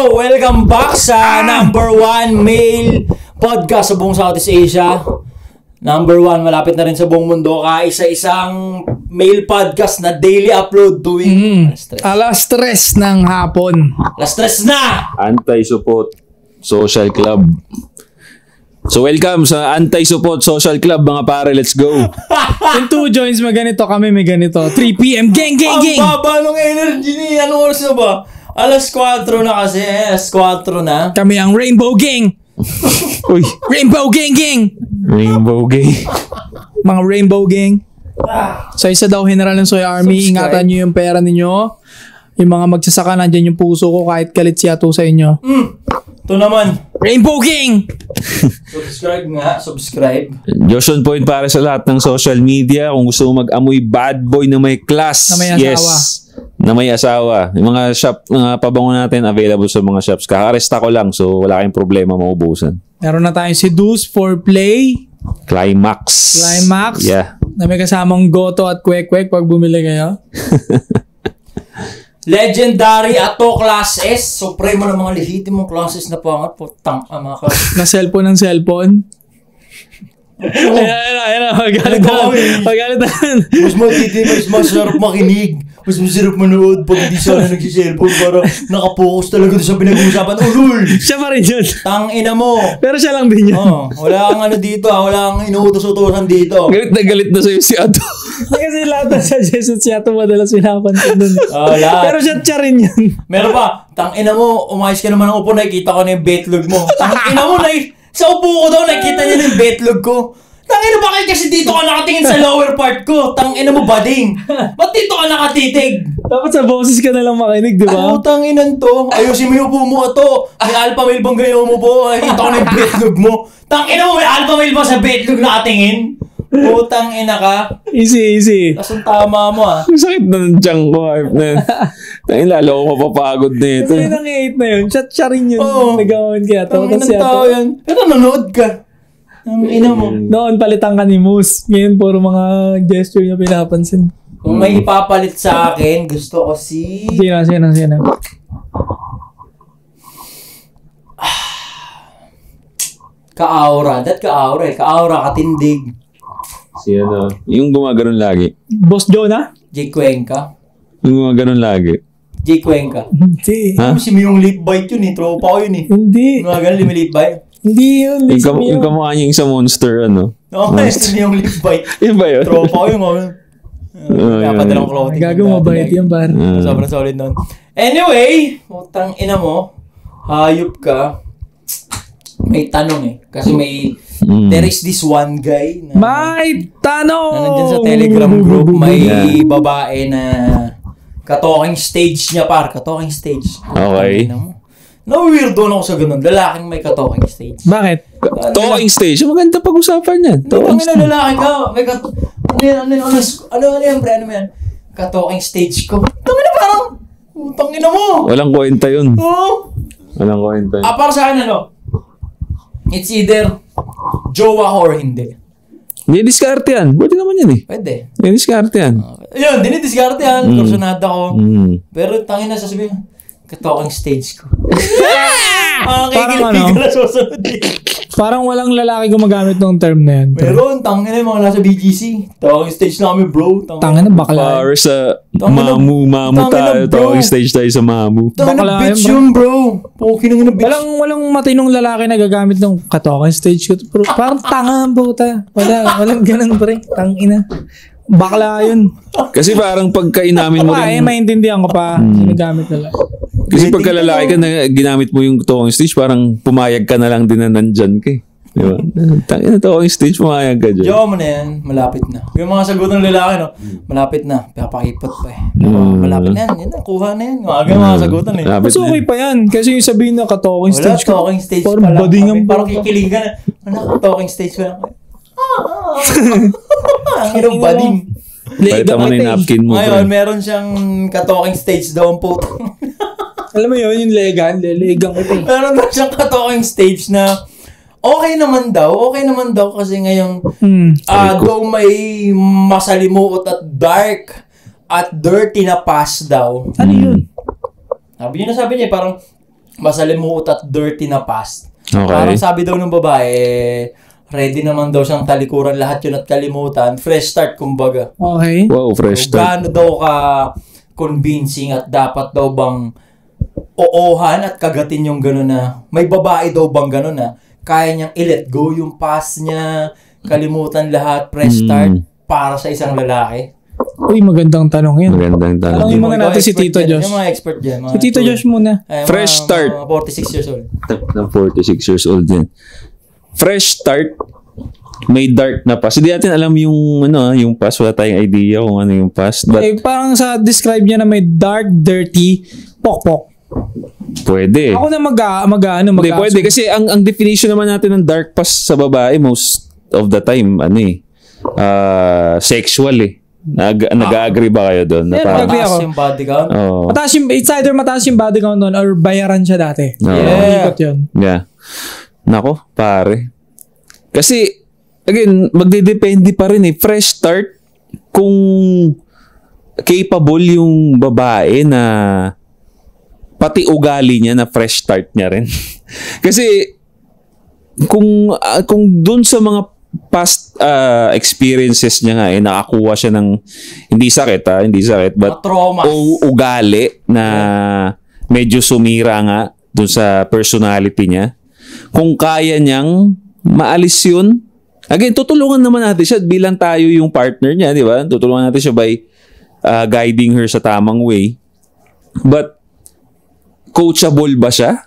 Yo, welcome back sa number 1 male podcast sa buong Southeast Asia. Number 1, malapit na rin sa buong mundo. Kaisa-isang male podcast na daily upload tuwing alas 3 ng hapon. Alas 3 na! Anti-Support Social Club. So welcome sa Anti-Support Social Club mga pare, let's go. Yung 2 joints may ganito, kami may ganito. 3 p.m. Gang! Ang baba ng energy ni ano oras na ba? Alas 4 na kasi, alas 4 na. Kami ang Rainbow Gang! Uy, Rainbow Gang! Rainbow Gang. Mga Rainbow Gang. Sa isa daw, General ng Soy Army, Subscribe. ingatan nyo yung pera ninyo. Yung mga magsasaka, nandyan yung puso ko kahit galit siya to sa inyo. Ito naman. Rainbow Gang! Subscribe nga, subscribe. Joshon Point para sa lahat ng social media. Kung gusto mo mag-amoy bad boy na may class. Na may asawa. Na may asawa. Yung mga shop, mga pabango natin available sa mga shops. Kakaresta ko lang, so wala kayong problema maubusan. Meron na tayong Seduce for Play. Climax. Yeah. Na may kasamang Goto at Kwek-Kwek pag bumili kayo. Legendary Ato Class S. Supremo ng mga lehitimong classes na pangat. Putang mga Na cellphone ng cellphone. Ayan. Magalit na. Mas matiti, mas masarap makinig. Mas masarap manood pag hindi sana nagsiselfone para nakapokus talaga doon sa pinag-uusapan. Ulul! Siya pa rin yun. Tangina mo. Pero siya lang din yun. Wala kang ano dito, wala kang inuutos-utosan dito. Galit na sa'yo si Ato. Kasi lahat ng suggestions siya ito madalas pinapansin dun. Lahat. Pero siya rin yun. Meron pa, tangina mo, umayos ka naman ng upo, nakikita ko na yung betlog mo. Tangina mo, sa upo ko daw, nakikita niya na yung betlog ko. Tangina, bakit kasi dito ka nakatingin sa lower part ko? Tangina mo, bading. Ba't dito ka nakatitig? Dapat sa boses ka na lang makinig, di ba? Ano tanginan to? Ayusin mo yung upo mo to. May alpha male bang gayo mo po? Nakikita ko na yung betlog mo. Tangina mo, may alpha male ba sa betlog nakatingin? Putang ina ka. Easy. Kasang tama mo ah. Ang sakit na ng tiyan ko. Tangin, lalo ako mapapagod na ito. Kasi nang 8 na yun, siya rin yun. Nagawin kaya to. Tanginan tao yan. Pero nanonood ka. Ang ina mo. Noon palitan ka ni Moose. Ngayon puro mga gesture niya pinapansin. Kung may ipapalit sa akin, gusto ko si... Sino. Ka-aura. Ka-aura, katindig. Si ano, yung gumaganon lagi. Boss Jonah? J. Cuenca. Yung gumaganon lagi. J. Cuenca. Hindi. Ha? Si Miyong lip bite yun eh. Tropa ko yun eh. Hindi. Mga ganun, lip bite. Hindi yun. Yung kamukha niya yung sa monster, ano? Okay, si Miyong lip bite. Yun ba yun? Tropa ko yun. Napadalang clothing. Gagawa mabait yan, par. Sobrang solid nun. Anyway, utang ina mo. Hayop ka. May tanong eh. Kasi there is this one guy na... May tanong! Na nandyan sa Telegram group, may babae na ka-talking stage niya, par. Ka-talking stage. Okay. Na-weirdo na ako sa ganun. Lalaking may ka-talking stage. Bakit? Talking stage. Maganda pag-usapan yan. Talking stage. Lalaki ka. May ano yan, pre? Ano yan? Ka-talking stage ko. Tangina parang... Tangina mo. Walang kwenta yun. Oo. Walang kwenta yun. Para sa akin, ano? It's either jowa ko or hindi. Hindi diskarte yan. Pwede naman yan eh. Pwede. Hindi diskarte yan. Yun, dinidiscarte yan. Kursunada ko. Pero tangina sasabihin, ka-talking stage ko. Parang Kikilig ka na susunod eh. Parang walang lalaki gumagamit ng term na yan. Meron, tangina yung mga nasa BGC. Talking stage na kami, bro. Tangina na bakla. Para sa Tangina, mamu tayo. bro. Talking stage tayo sa mamu. Tangina Bakla bitch yun, yun, bro. Pukin na bitch. Walang matinong lalaki na gagamit ng ka-talking stage ko. Pero parang tanga ang puta. Walang ganun pre. Tangina. Bakla yun. Kasi parang pagka inamin mo Ay, rin. maintindihan ko pa. Sinagamit nila. Kasi pagka lalaki ka na ginamit mo yung talking stage, parang pumayag ka na lang din na nandyan ka eh. Di ba? Tangina talking stage, pumayag ka dyan. Jowa mo na yan, malapit na. Yung mga sagot ng lalaki, no? Malapit na. Papakipot pa eh. Malapit na yan. Yan na, kuha na yan. Mga sagutan eh. Lapit Mas okay pa yan. Kasi yung sabihin na ka-talking Wala, stage ko. talking stage Parang pa lang. badingan pa. Parang kikilig ka na. Wala, talking stage pa lang. Ang hirong bading. Palitan mo na yung napkin mo. Ngayon, Bro. meron siyang ka-talking stage daw ang puto. Alam mo yun, yung legan ko ito. Meron daw siyang ka-talking stage na okay naman daw kasi ngayong though may masalimuot at dark at dirty na past daw. Ano yun? Sabi niya parang masalimuot at dirty na past. Okay. Parang sabi daw ng babae, ready naman daw siyang talikuran lahat yun at kalimutan. Fresh start, kumbaga. Okay. Wow, fresh So, start. gaano daw ka convincing at dapat daw bang oohan at kagatin yung gano'n na, may babae daw bang gano'n na, kaya niyang i-let go yung past niya, kalimutan lahat, fresh start, para sa isang lalaki? Uy, magandang tanong yan. Magandang tanong. Tanongin muna Ikaw, natin si expert Tito dyan. Josh. Yung mga expert dyan. Si Tito Josh muna. Fresh start. Mga 46 years old. Ng 46 years old din. Fresh start, may dark na past. Hindi natin alam yung yung past. Wala tayong idea kung ano yung past. But Parang sa describe niya na may dark, dirty, pokpok. pwede. Ako na Hindi, pwede. Kasi ang definition naman natin ng dark past sa babae, most of the time, sexual eh. Nag-agree ba kayo doon? Yeah, Parang, agree ako. Mataas yung body count. oh, It's either mataas yung body count nun or bayaran siya dati. Yeah. Ikot yun. yeah. Nako, pare. Kasi, again, magdedepende pa rin eh. Fresh start, kung capable yung babae na pati ugali niya na fresh start niya rin. Kasi, kung dun sa mga past experiences niya nga nakakuha siya ng hindi sakit but Traumas. ugali na medyo sumira nga dun sa personality niya. Kung kaya niyang maalis yun, again, tutulungan naman natin siya bilang tayo yung partner niya, di ba? Tutulungan natin siya by guiding her sa tamang way. But coachable ba siya?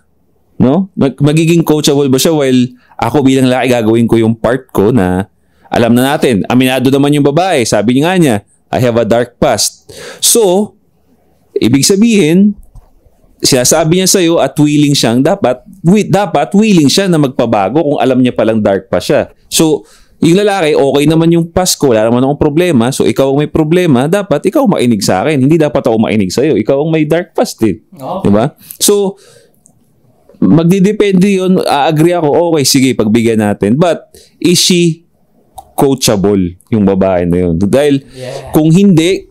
No? Magiging coachable ba siya while ako bilang lalaki gagawin ko yung part ko na alam na natin, aminado naman yung babae, sabi niya nga niya, I have a dark past. So, ibig sabihin, sinasabi niya sa'yo at willing siyang, dapat willing siya na magpabago kung alam niya palang dark past siya. So, yung lalaki, okay naman yung past ko, wala naman akong problema, so ikaw ang may problema, dapat ikaw mainig sa akin, hindi dapat ako mainig sa'yo, ikaw ang may dark past din. Okay. Diba? So, magdidepende yun. Agree ako, okay, sige, pagbigyan natin. But, is she coachable yung babae na yun? Dahil, kung hindi,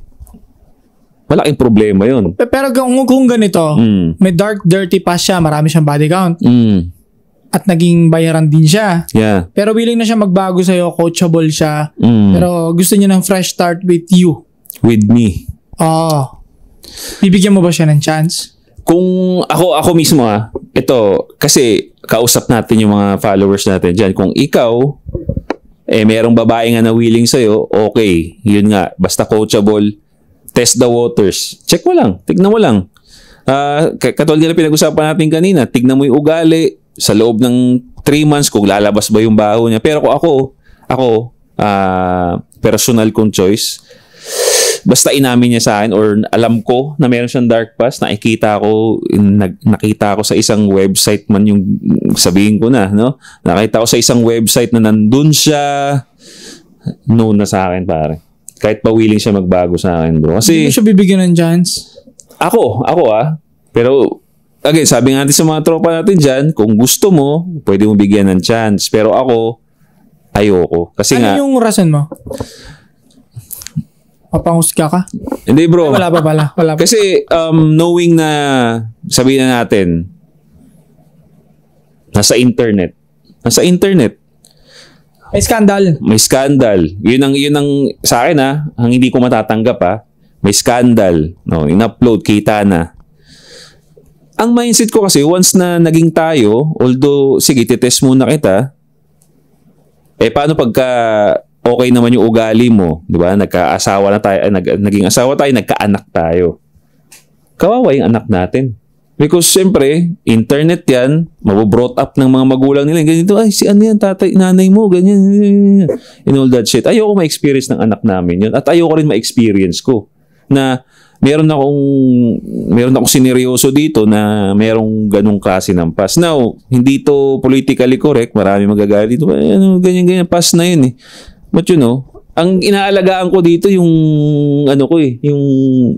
malaking problema yun. Pero kung ganito, may dark, dirty past siya, marami siyang body count, at naging bayaran din siya. Yeah. Pero willing na siya magbago sa'yo, coachable siya, Mm. pero gusto niya ng fresh start with you. With me. Oo. Bibigyan mo ba siya ng chance? Kung ako mismo ito, kasi kausap natin yung mga followers natin dyan. Kung ikaw, merong babae nga na willing sa'yo, okay. Yun nga, basta coachable, test the waters. Check mo lang, tignan mo lang. Katulad nila pinag-usapan natin kanina, tignan mo yung ugali sa loob ng 3 months kung lalabas ba yung baho niya. Pero kung ako, personal kong choice, basta inamin niya sa akin or alam ko na meron siyang dark past, nakita ko sa isang website man yung sabihin ko na, no? Nakita ko sa isang website na nandun siya, no na sa akin, pare. Kahit pa willing siya magbago sa akin, bro. Kasi Hindi mo siya bibigyan ng chance? ako pero again, sabi nga natin sa mga tropa natin dyan, kung gusto mo, pwede mo bigyan ng chance. Pero ako, ayoko. Kasi nga, Ano yung rason mo? Papangusga ka? hindi bro. Wala pa pala. Wala pa. Kasi knowing na sabihin na natin nasa internet. May scandal. Yun ang sa akin ang hindi ko matatanggap May scandal, no, in-upload kita na. Ang mindset ko kasi once na naging tayo, although sige, titest muna kita. Paano pagka okay naman yung ugali mo, 'di ba? Nagkaasawa na tayo, naging asawa tayo, nagkaanak tayo. Kawawa yung anak natin. Because siyempre, internet 'yan, mabo-brought up ng mga magulang nila. Ganito, ay si ano yan, tatay, nanay mo, ganyan. And all that shit. Ayoko ma-experience ng anak namin 'yun at ayoko rin ma-experience ko na meron akong sineryoso dito na merong ganung klase ng past. Now, hindi to politically correct, marami magagalit dito. Ganyan past na 'yun eh. But you know, ang inaalagaan ko dito yung yung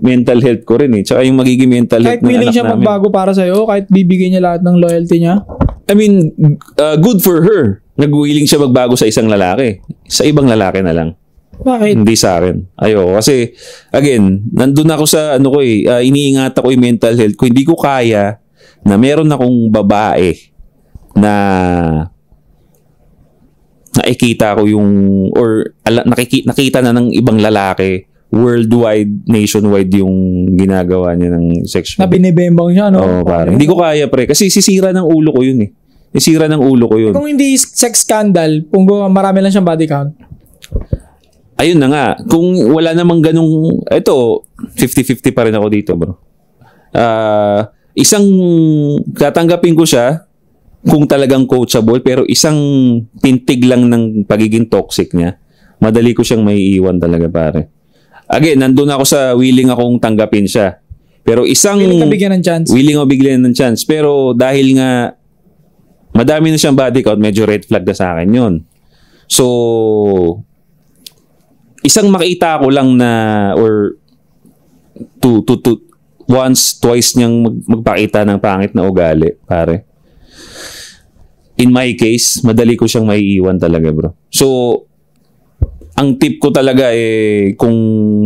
mental health ko rin eh. Tsaka yung magiging mental health Kahit ng willing anak siya namin. magbago para sa'yo, kahit bibigyan niya lahat ng loyalty niya. I mean, good for her. Nag-willing siya magbago sa isang lalaki. Sa ibang lalaki na lang. Bakit? Hindi sa akin. Ayoko. Kasi, again, nandun ako sa iniingatan ko yung mental health ko. Hindi ko kaya na meron akong babae na nakikita ko yung or nakita na ng ibang lalaki worldwide, nationwide yung ginagawa niya ng sexual. Na binibembang siya, no? Oo, pare. Hindi ko kaya, pre. Kasi sisira ng ulo ko yun eh. Sisira ng ulo ko yun. Kung hindi sex scandal, kung marami lang siyang body count. Ayun na nga. Kung wala namang ganung... Ito, 50-50 pa rin ako dito, bro. Isang... Tatanggapin ko siya kung talagang coachable, pero isang pintig lang ng pagiging toxic niya, madali ko siyang maiiwan talaga, pare. Again, nandun ako sa willing akong tanggapin siya. Pero isang... Willing ka bigyan ng chance. Willing ako bigyan ng chance. Pero dahil nga madami na siyang body count, medyo red flag na sa akin yun. So, isang makita ko lang na or once, twice niyang magpakita ng pangit na ugali, pare. In my case, madali ko siyang maiiwan talaga, bro. So, ang tip ko talaga kung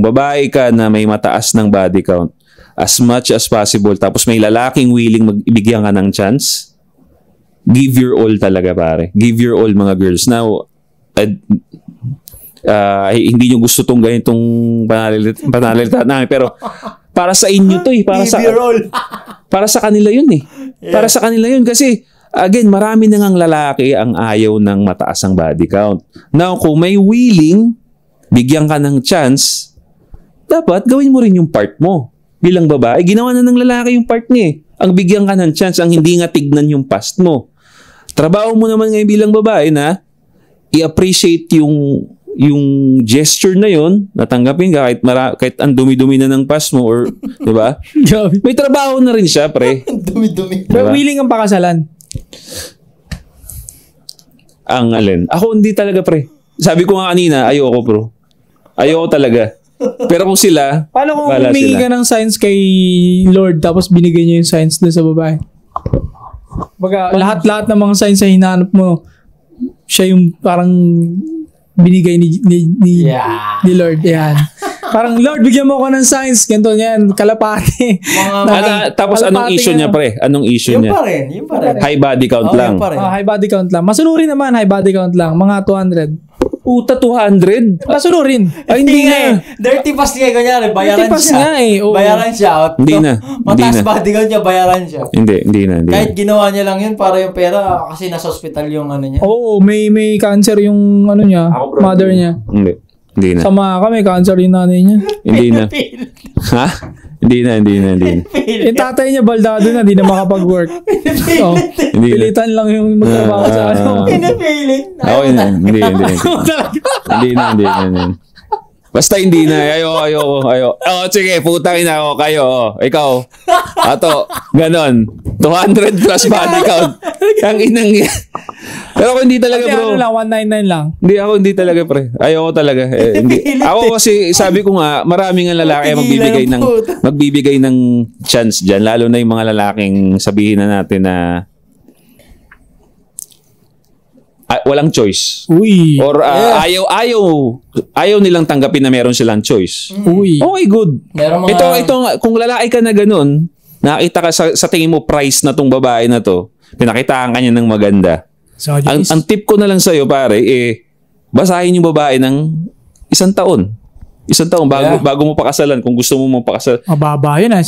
babae ka na may mataas ng body count, as much as possible, tapos may lalaking willing magbigyan ka ng chance, give your all talaga, pare. Give your all, mga girls. Now, hindi nyo gusto tong ganitong panalita namin, pero para sa inyo to para sa kanila yun eh. Yeah. Para sa kanila yun kasi again, marami na ngang lalaki ang ayaw ng mataas ang body count. Now, kung may willing, bigyan ka ng chance, dapat gawin mo rin yung part mo. Bilang babae, ginawa na ng lalaki yung part niya eh. Ang bigyan ka ng chance, ang hindi nga tignan yung past mo. Trabaho mo naman ngayon bilang babae na i-appreciate yung gesture na yon, natanggapin ka kahit ang dumi-dumi na ng past mo or, di ba? May trabaho na rin siya, pre. Dumi-dumi. Pero willing ang pakasalan. Ang alin? Ako hindi talaga, pre. Sabi ko nga kanina, ayoko, bro. Ayoko talaga. Pero kung sila, paano kung humingi ka ng signs kay Lord tapos binigay niya yung signs doon sa babae? Baga, lahat-lahat ng mga signs na hinahanap mo, siya yung parang binigay ni Lord. Yan. Parang, Lord, bigyan mo ko ng signs. Ganito yan. Kalapati. Tapos anong issue niya, pre? Anong issue niya? Yung pa rin. High body count lang. High body count lang. Masunurin naman, high body count lang. Mga 200. Puta, 200? Masunurin. Ay, hindi nga. Dirty pass niya, kunyari. Bayaran dirty pass siya. Nga eh. Oo. Bayaran siya. Hindi na. Mataas body count niya, bayaran siya. Hindi na. Kahit ginawa niya lang yun para yung pera kasi nasa hospital yung ano niya. Oo, may cancer yung ano niya, mother niya. Hindi na. Sama ka, may cancer yung nanay niya. Hindi na. Ha? Hindi na. Yung tatay niya baldado na, di na makapag-work. Oh, pilitan lang yung magtrabaho sa ano. Pinapilit. Ako yun. Hindi na. Basta hindi na. Ayoko. Sige, putangin na ako kayo. Ikaw. Ato, ganon. 200 plus body count. Ang inang yan. Pero ako hindi talaga, bro. Ano lang, 199 lang. Hindi talaga, pre. Ayoko talaga. Hindi. Ako kasi, sabi ko nga, maraming ang lalaki magbibigay ng chance dyan. Lalo na yung mga lalaking sabihin na natin na walang choice. Uy. Or ayaw nilang tanggapin na meron silang choice. Uy. Okay, good. Mga... Ito, kung lalaki ka na ganun, nakita ka sa tingin mo price na tong babae na to, pinakitaan ka niya ng maganda. So, ang tip ko na lang sa'yo, pare, basahin yung babae ng 1 taon. 1 taon bago mo pakasalan kung gusto mo mapakasalan. Mababa yun 5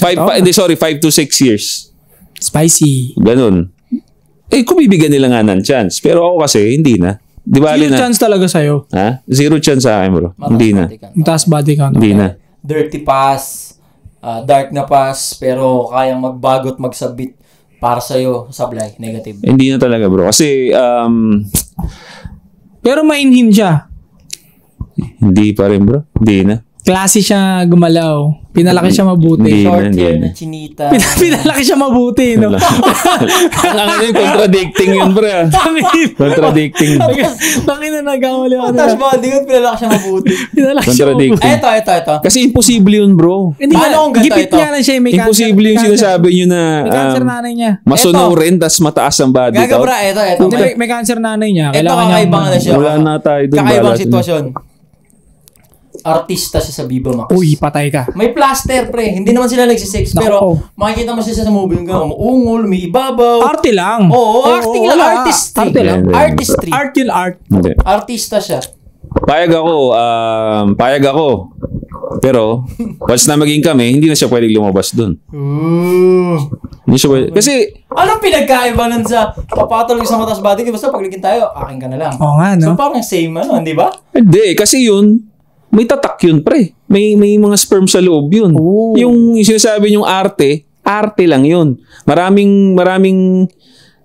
to 6 years. Spicy. Ganun. Kung bibigyan nila nga ng chance. Pero ako kasi, hindi na. Di ba, Zero chance talaga sa'yo. Ha? Zero chance sa akin, bro. Hindi na. Taas body count. Hindi na. Dirty pass, dark na pass, pero kayang magbago at magsabit para sa'yo, sablay, negative. Hindi na talaga, bro. Kasi, pero mainhin siya. hindi pa rin, bro. Hindi na. Klase siya gumalaw. Pinalaki siya mabuti. Short hair na chinita. Pinalaki siya mabuti, no? Ang contradicting yun, bro. Contradicting. Tangina na nagkamali ako. Tapos body count, pinalaki siya mabuti. Pinalaki siya mabuti. Ito. Kasi imposible yun, bro. Hindi paano kung ganito gipit ito? niya lang siya. May Imposible yung sinasabi nyo na may cancer nanay niya. masunurin, tas mataas ang body count. Gagabra, ito. May cancer nanay niya. Ito kakaibang na siya. Wala na tayo dun. Kakaibang sitwasyon. artista siya sa Viva Max. Uy, patay ka. May plaster, pre. Hindi naman sila nagsisex, pero makikita mo siya sa movie yung umuungol, may ibabaw. Arte lang. Oo, acting lang. Artistry. Arte lang. Artistry. Art yun, art. Hindi. Artista siya. Payag ako. Pero, once na maging kami, hindi na siya pwedeng lumabas dun. Hindi siya pwede. Kasi, Anong pinagkaiba nun sa papatuloy sa matas body? Basta pagligin tayo, akin ka na lang. Oo nga, no? So parang same di ba? hindi. Kasi yun, may tatak yun, pre. May mga sperm sa loob yun. Oh. Yung sinasabi yung arte lang yun. Maraming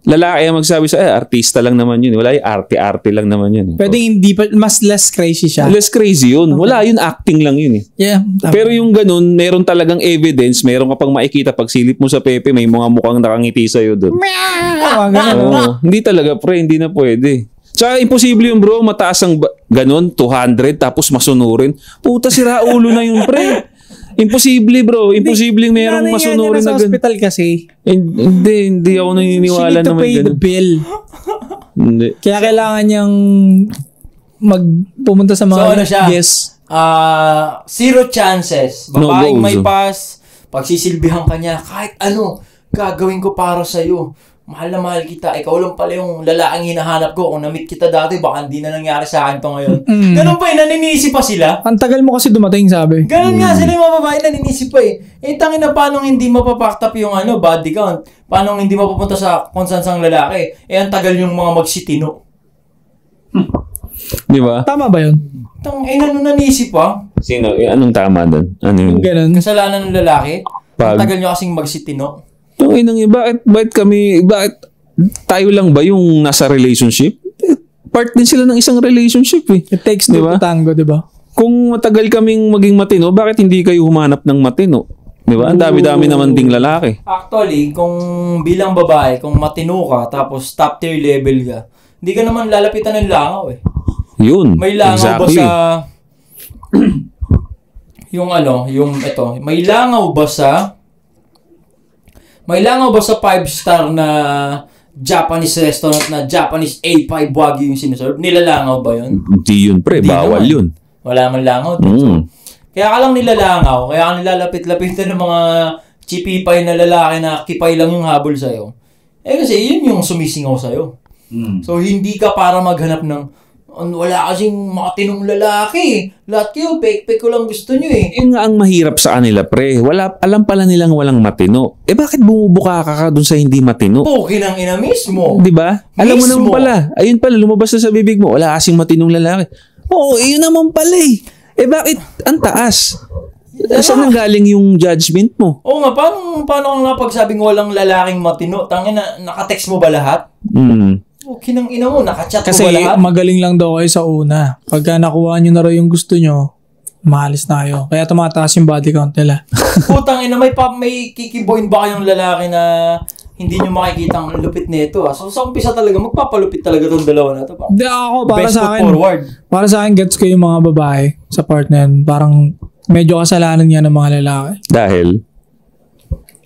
lalaki ang magsabi sa, artista lang naman yun. Wala yung arte lang naman yun. Pwede hindi pa, mas less crazy siya. Less crazy yun. Wala yun, acting lang yun. Yeah. Pero yung ganun, meron talagang evidence, meron ka pang makikita pag silip mo sa Pepe, may mga mukhang nakangiti sa'yo doon. Hindi talaga, pre. Hindi na pwede. Tsaka imposible yung bro, mataas ang ganun, 200, tapos masunurin. Puta, sira ulo na yun, pre. Imposible, bro. Imposible merong masunurin na sa hospital kasi. Hindi ako naniniwala na may ganun. She need to pay the bill. Hindi. Kaya kailangan niyang pumunta sa mga guests. Zero chances. Babaeng may pass, pagsisilbihan ka niya, kahit ano, gagawin ko para sa'yo. Mahal na mahal kita. Ikaw lang pala yung lalaking hinahanap ko. Kung na-meet kita dati, baka hindi na nangyari sa akin to ngayon. Ganun pa naninisi pa sila. Ang tagal mo kasi dumating, sabi. Ganun nga sila yung mga babae naninisi pa tangin na paano hindi mapapaktap yung body count? Paano hindi mapupunta sa konsansang lalaki? Ang tagal yung mga magsitino. Di ba? Tama ba yun? Nanisip pa. Sino? Anong tama doon? Ano yun? Ganun. Kasalanan ng lalaki. Ang tagal nyo kasing magsitino. Bakit tayo lang ba yung nasa relationship? Part din sila ng isang relationship eh. It takes two to tango, di ba? Kung matagal kaming maging matino, bakit hindi kayo humanap ng matino? Di ba? Ang dami-dami naman ding lalaki. Actually, kung bilang babae, kung matino ka, tapos top tier level ka, hindi ka naman lalapitan ng langaw eh. Yun. May langaw exactly. ba sa... May langaw ba sa 5-star na Japanese restaurant na Japanese A5 Wagyu yung sinuserve? Nilalangaw ba yun? Hindi yun, pre. Bawal yun. Wala man langaw. Kaya ka lang nilalangaw. Kaya ka nilalapit-lapitan ng mga chipipay na lalaki na kipay lang yung habol sa'yo. Kasi yun yung sumisingaw sa'yo. So, hindi ka para maghanap ng wala kasing matinong lalaki. Lahat kayo, pek-pek ko lang gusto nyo eh. Yun nga ang mahirap sa kanila, pre. Alam pala nilang walang matino. Bakit bumubuka ka dun sa hindi matino? Pukin ang ina mismo. Di ba? Alam mo naman pala. Ayun pala, lumabas na sa bibig mo. Wala kasing matinong lalaki. Oo, yun naman pala eh. Bakit ang taas? Saan nanggaling yung judgment mo? Oo nga, paano kang napagsabing walang lalaking matino? Tangina, nakatext mo ba lahat? Kinang ina mo, nakachat kasi mo ba lahat? Kasi magaling lang daw kayo sa una. Pagka nakuha nyo na rin yung gusto nyo, maalis na kayo. Kaya tumataas yung body count nila. Putang ina, may kikiboin ba kayong lalaki na hindi nyo makikita ang lupit nito? So sa umpisa talaga, magpapalupit talaga itong dalawa na ito. Hindi ako, para best sa akin, forward. Para sa akin, gets ko yung mga babae sa part na yun. Parang medyo kasalanan niya ng mga lalaki. Dahil?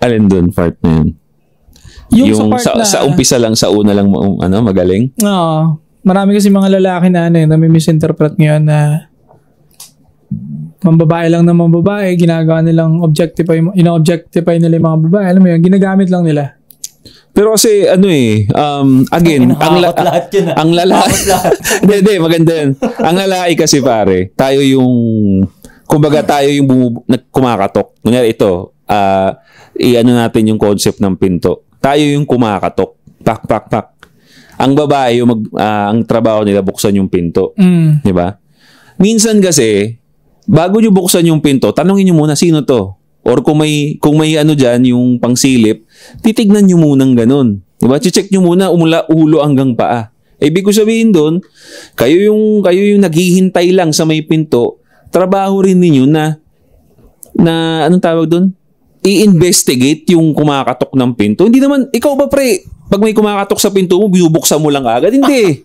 Alin dun part na yun? Yung sa umpisa lang, sa una lang magaling? Oo. Marami kasi mga lalaki na may misinterpret ngayon na mambabae lang na mambabae, ginagawa nilang ino-objectify nila yung mga babae. Alam mo yun, ginagamit lang nila. Pero kasi again, ang lalaki, hindi, maganda yun. Ang lalaki kasi pare, tayo yung, kumbaga tayo yung kumakatok. Kunyari ito, natin yung concept ng pinto. Tayo yung kumakatok. Pak, pak, pak. Ang babae, ang trabaho nila, buksan yung pinto. Di ba? Minsan kasi, bago nyo buksan yung pinto, tanongin nyo muna, sino to? Or kung may dyan, yung pangsilip, titignan nyo munang ganun. Di ba? Check nyo muna, ulo hanggang paa. Ibig ko sabihin doon, kayo yung naghihintay lang sa may pinto, trabaho rin ninyo na anong tawag doon? I-investigate yung kumakatok ng pinto. Hindi naman, ikaw ba pre, pag may kumakatok sa pinto mo, binubuksan mo lang agad? Hindi.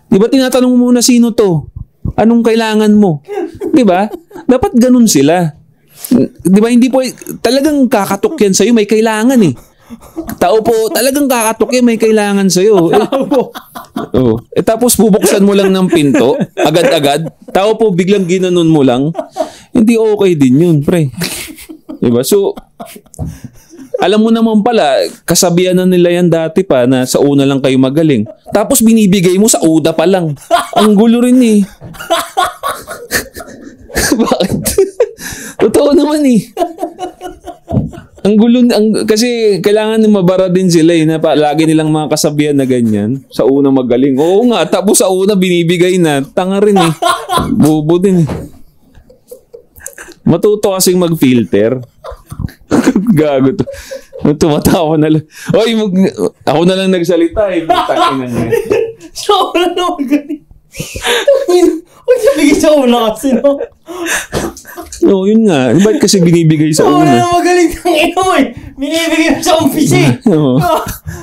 Di ba tinatanong mo muna sino to? Anong kailangan mo? Di ba? Dapat ganun sila. Di ba? Hindi po, talagang kakatok yan sa'yo, may kailangan eh. Tao po, talagang kakatok yan, may kailangan sa'yo. Oh. Tapos bubuksan mo lang ng pinto, agad-agad. Tao po, biglang ginanon mo lang. Hindi okay din yun, pre. Diba? So, alam mo naman pala, kasabihan na nila yan dati pa na sa una lang kayo magaling. Tapos binibigay mo sa una pa lang. Ang gulo rin eh. Bakit? Totoo naman eh. Ang gulo, kasi kailangan mabara din sila eh, na lagi nilang mga kasabihan na ganyan. Sa una magaling. Oo nga, tapos sa una binibigay na. Tanga rin eh. Bobo din eh. Matuto kasing mag-filter. Gago to. Tumatawa na lang. Oy, ako na lang nagsalita eh. Takin na niya. Sa una na magaling. Huwag nabigay sa una kasi, no? Oo, yun nga. Ba't kasi binibigay sa Sa una una? na magaling ng ino mo eh. Binibigay mo sa umpisi. Oo.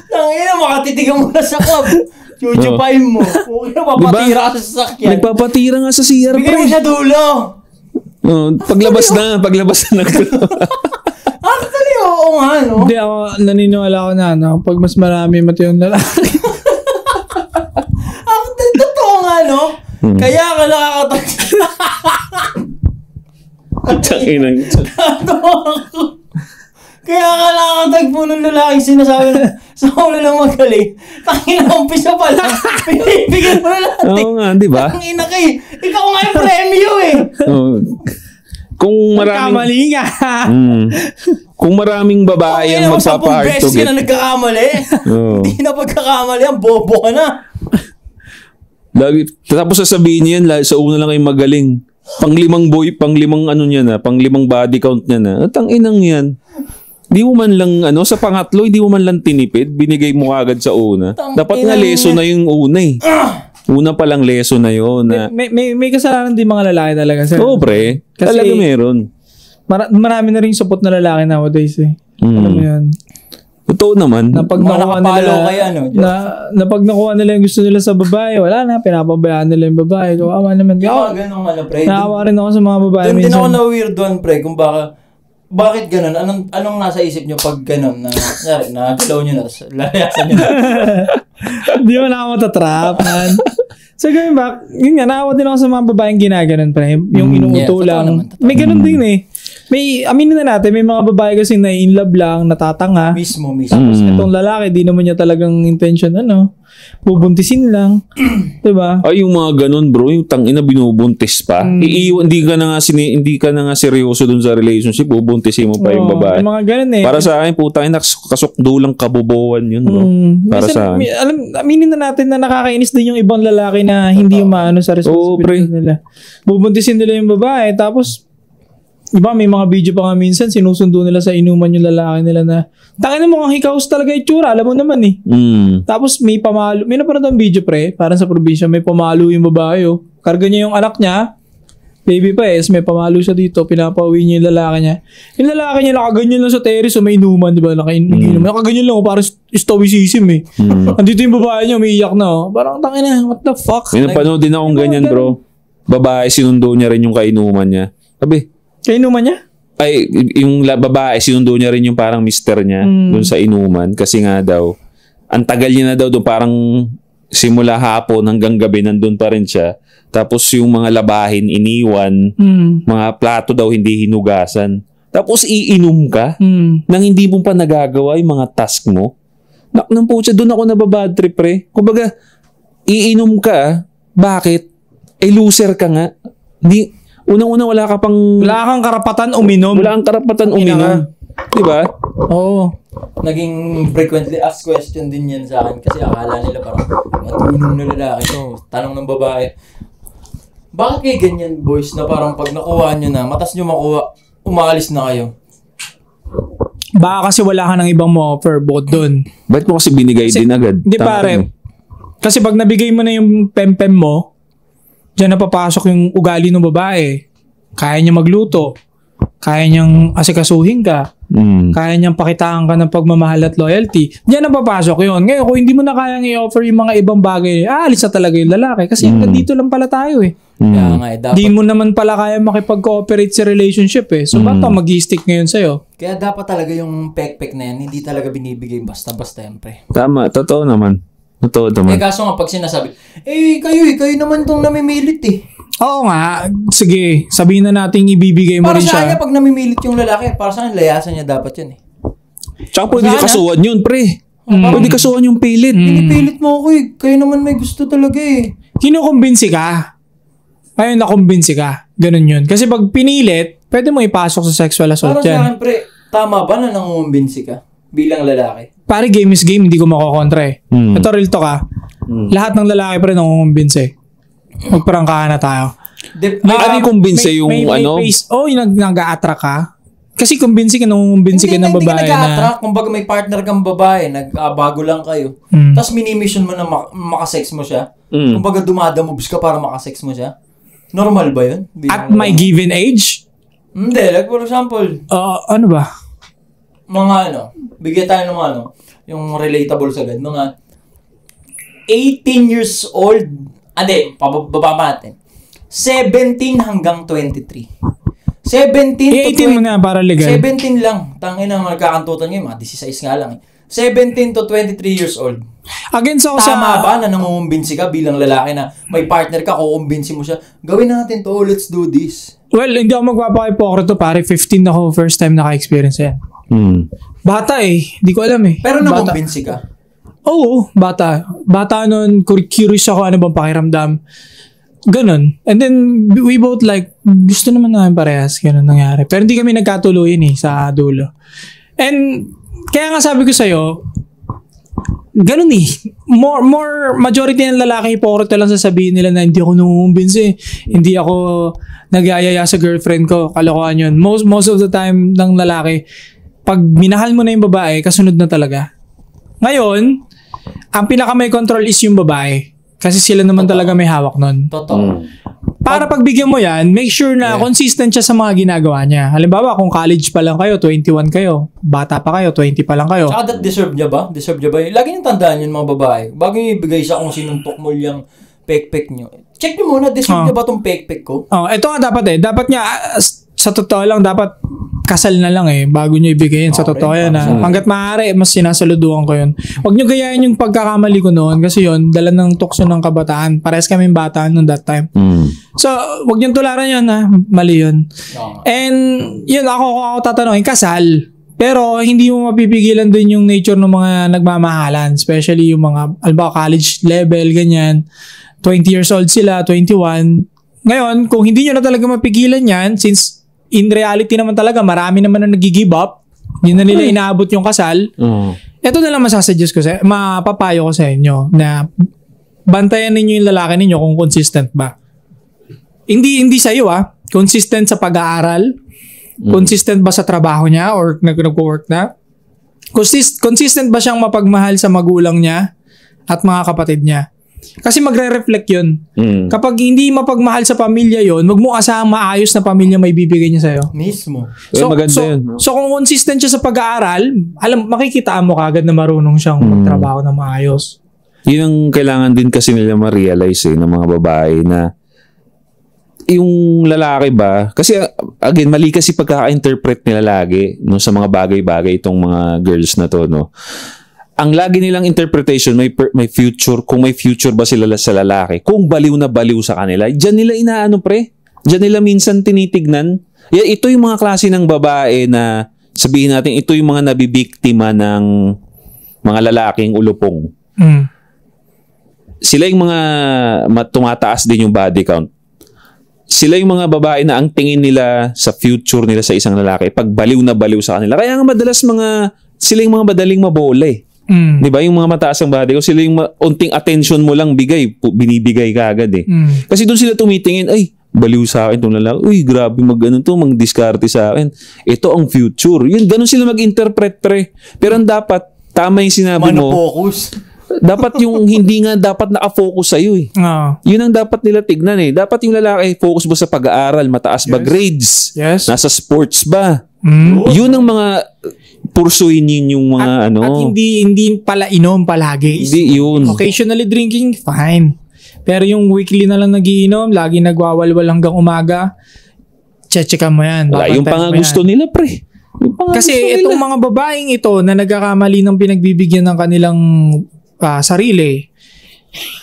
Nang ina, makatitigan mo na sa club. Chuchupain mo. Huwag na papatira ka sa sasakyan. Nagpapatira nga sa CR, Bigay mo pre. sa dulo. Paglabas na. Actually, oo nga, no? Hindi ako, naniniwala ako na, no? Pag mas marami matiyong lalaki. Totoo nga, no? Kaya ka nakakatag... Takinang. Kaya ka nakakatagpo ng lalaking sinasabi na sa ulo lang magaling. Tangina, umpisa pa lang. Pinibigyan mo na lahat eh. Oo nga, di ba? Tangina ka eh. Ikaw nga yung premyo eh. Oo. Kung maraming... Kamali nga. Kung maraming babae ang magpapa-hard to Kung beses ka get. na nagkakamali. Oo. Hindi na pagkakamali. Ang bobo ka na. Lagi, tapos sasabihin niya yan, sa una lang kayo magaling. Panglimang body count niya na. At ang inang yan. Di mo man lang, sa pangatlo, hindi mo man lang tinipid. Binigay mo agad sa una. Dapat nga leso na yung una eh. Una pa lang leso na yun. May kasalanan din mga lalaki talaga. Sir. Oo, pre. Kasi- Talaga meron. Marami na rin support na lalaki nowadays eh. Alam mo yan. Totoo naman. Na pag Mga nakuha nakapalo nila, kaya, no? na pag nakuha nila yung gusto nila sa babae, wala na, pinapabayaan nila yung babae. Kawawa naman. Yung mga ganong pre. Nakawa rin ako sa mga babae Doon din ako minsan. na-weird doon, pre, kung bakit ganun? Anong nasa isip nyo pag ganun? Nagalaw nyo na, lalayasan nyo na. Di mo na ako matatrap, man. So, going back, yun nga, nakawa din ako sa mga babaeng ginaganon, pre. Yung inuuto yeah, lang. totoo naman, totoo. May ganun din eh. Aminin na natin, may mga babae kasi na in love lang, natatanga. Mismo. Tapos itong lalaki, di naman niya talagang intention, bubuntisin lang. Diba? Ay, yung mga ganun, bro, yung tangina binubuntis pa. Iiwan, hindi ka na nga seryoso dun sa relationship, bubuntisin mo pa yung babae. Yung mga ganun eh. Para sa akin, putang ina, kasukdulang kabobohan yun, bro. Para sa akin. Aminin na natin na nakakainis din yung ibang lalaki na hindi umaano sa responsibility nila. Bubuntisin nila yung babae, tapos iba, may mga video pa nga minsan, sinusundo nila sa inuman yung lalaki nila na, tangin mo, ang hikaos talaga itsura, alam mo naman eh. Tapos may pamalo, may napanood ang video pre, parang sa probinsya, may pamalo yung babae Karga niya yung anak niya, baby pa may pamalo siya dito, pinapauwi niya yung lalaki niya. Yung lalaki niya nakaganyan lang sa terrace, may inuman, di ba? Nakaganyan lang, parang stoicism eh. Andito yung babae niya, may iyak na Parang tangin na, what the fuck? May napanood din akong ganyan, bro. Babae, sinundo niya rin yung kainuman niya. Sabi, Kainuman niya? ay, yung babae, sinundo niya rin yung parang mister niya dun sa inuman. Kasi nga daw, ang tagal niya na daw doon, parang simula hapon hanggang gabi nandun pa rin siya. Tapos yung mga labahin, iniwan. Mga plato daw hindi hinugasan. Tapos iinom ka nang hindi mo pa nagagawa yung mga task mo. Nang po siya, doon ako nababad trip, pre. Kumbaga, iinom ka, bakit? Loser ka nga. Unang-una wala kang karapatan uminom. Wala kang karapatan uminom. Diba? Oo. Naging frequently asked question din yan sa akin kasi akala nila parang matulong na lalaki tanong ng babae. Bakit kayo ganyan, boys, na parang pag nakuha nyo na, matas nyo makuha, umaalis na kayo? Baka kasi wala ka ng ibang ma-offer bukod doon. Ba't mo kasi binigay din agad? Hindi pare. Kasi pag nabigay mo na yung pempem mo, diyan na papasok yung ugali ng babae. Kaya niya magluto. Kaya niyang asikasuhin ka. Kaya niyang pakitaan ka ng pagmamahal at loyalty. Diyan na papasok yun. Ngayon, kung hindi mo na kayang i-offer yung mga ibang bagay, alis na talaga yung lalaki. Kasi hanggang dito lang pala tayo Kaya nga dapat... Di mo naman pala kaya makipag-cooperate sa relationship So, ba't pa mag-i-stick ngayon sa'yo? Kaya dapat talaga yung pek-pek na yan, hindi talaga binibigay basta-basta yan, pre. Tama, totoo naman. Totoo Eh naman. kaso nga pag sinasabi, kayo naman tong namimilit eh. Oo nga. Sige, sabihin na natin ibibigay mo Para rin sa siya. kanya, pag namimilit yung lalaki, para sa kanya, layasan niya dapat yun eh. Tsaka pwede Sana. kasuhan yun, pre. Pwede kasuhan yung pilit. Pinipilit mo ako eh. Kayo naman may gusto talaga eh. Kinukumbinsi ka. Ngayon nakumbinsi ka. Ganun yun. Kasi pag pinilit, pwede mo ipasok sa sexual assault Para sa yan. akin, pre, tama ba na nangungumbinsi ka bilang lalaki? Pare, game is game, hindi ko makokontra eh. Mm. Ito real talk Lahat ng lalaki pa rin nangungumbinsi. Magparangkahan na tayo. Ano yung kumbinsi yung ano? Yung nag-a-attract ka. Kasi kumbinsi ka, nangungumbinsi ka ng Hindi babae ka nag-a-attract. Kumbaga may partner kang babae, bago lang kayo. Tapos minimission mo na makasex mo siya. Kumbaga dumadamoves ka para makasex mo siya. Normal ba yun? At my given age? Hindi. Like for example, Ano ba? bigyan tayo ng yung relatable sa ganun. Mga 18 years old, pababa natin. 17 hanggang 23. 17 to 18 mo na para legal. 17 lang. Tangin na magkakantutan ngayon, mga 16 nga lang eh. 17 to 23 years old. Against ako Tama ba na nangungumbinsi ka bilang lalaki na may partner ka, kukumbinsi mo siya, gawin natin to, let's do this. Well, hindi ako magpapaka-hypocrite pare. 15 ako first time naka-experience yan. Bata eh. Hindi ko alam eh. Pero nangungumbinsi ka. Oo, bata. Bata nun, curious ako ano bang pakiramdam. Ganon. And then, we both like, gusto naman namin parehas. Ganon nangyari. Pero hindi kami nagkatuloyin sa dulo. And, kaya nga sabi ko sa'yo, ganon eh. More majority ng lalaki, hypocrite lang sasabihin nila na hindi ako nangungumbinsi. Hindi ako nag-aayaya sa girlfriend ko. Kalokohan yun. Most of the time ng lalaki, pag minahal mo na yung babae, kasunod na talaga. Ngayon, ang pinaka may control is yung babae. Kasi sila naman talaga may hawak nun. Totoo. Para pagbigyan mo yan, make sure na consistent siya sa mga ginagawa niya. Halimbawa, kung college pa lang kayo, 21 kayo, bata pa kayo, 20 pa lang kayo. Tsaka that deserve niya ba? Deserve niya ba? Lagi niyong tandaan yun mga babae. Bago niyo ibigay sa kung sinong tukmol yung pek-pek niyo. Check niyo muna, deserve niya ba tong pek-pek ko? Ito nga dapat Dapat niya, sa totoo lang, dapat kasal na lang bago niyo ibigay yun. Sa totoo yan hanggat maaari, mas sinasaluduhan ko yun. Huwag niyo gayahin yung pagkakamali ko noon kasi yun, dala ng tukso ng kabataan. Parehas kaming bata noon that time. So, huwag niyong tularan yun mali yun. And yun, ako tatanungin, kasal. Pero hindi mo mapipigilan din yung nature ng mga nagmamahalan. Especially yung mga, college level, ganyan. 20 years old sila, 21. Ngayon, kung hindi nyo na talaga mapigilan yan, since in reality naman talaga, marami naman na nag-give up, yun na nila inaabot yung kasal, ito na lang masasuggest ko mapapayo ko sa inyo na bantayan ninyo yung lalaki ninyo kung consistent ba. Hindi sa iyo consistent sa pag-aaral, consistent ba sa trabaho niya or nag-work na, consistent ba siyang mapagmahal sa magulang niya at mga kapatid niya. Kasi magre-reflect yun. Kapag hindi mapagmahal sa pamilya yun, wag mo asahang maayos na pamilya may bibigay niya sa'yo. Mismo. Maganda yun. So kung consistent siya sa pag-aaral, makikitaan mo kagad na marunong siyang magtrabaho na maayos. Yun ang kailangan din kasi nila ma-realize ng mga babae na yung lalaki ba, kasi again, mali kasi pagkaka-interpret nila lagi sa mga bagay-bagay itong mga girls na to, no? Ang lagi nilang interpretation, may future, kung may future ba sila sa lalaki, kung baliw na baliw sa kanila, dyan nila inaano pre, dyan nila minsan tinitignan. Ito yung mga klase ng babae na, sabihin natin, ito yung mga nabibiktima ng mga lalaking ulupong. Sila yung mga tumataas din yung body count. Sila yung mga babae na ang tingin nila sa future nila sa isang lalaki, pag baliw na baliw sa kanila. Kaya nga madalas sila yung mga madaling mabola Di ba? Yung mga mataas ang body ko, sila yung unting attention mo lang binibigay ka agad Kasi doon sila tumitingin, ay, baliw sa akin itong lalaki. Uy, grabe mag-diskarte sa akin. Ito ang future. Yun, ganun sila mag-interpret pre. Pero ang dapat, tama yung sinabi mo. Focus. Dapat yung hindi nga dapat nakafocus sa'yo Yun ang dapat nila tignan Dapat yung lalaki, focus ba sa pag-aaral, mataas ba grades? Yes. Nasa sports ba? Yun ang mga pursuin yung mga At hindi pala inom palagi. Hindi yun. Occasionally drinking, fine. Pero yung weekly na lang nagiinom, lagi nagwawalwal hanggang umaga, checkan mo yan. Wala yung pangagusto nila, pre. Kasi itong mga babaeng ito na nagkakamali ng pinagbibigyan ng kanilang sarili,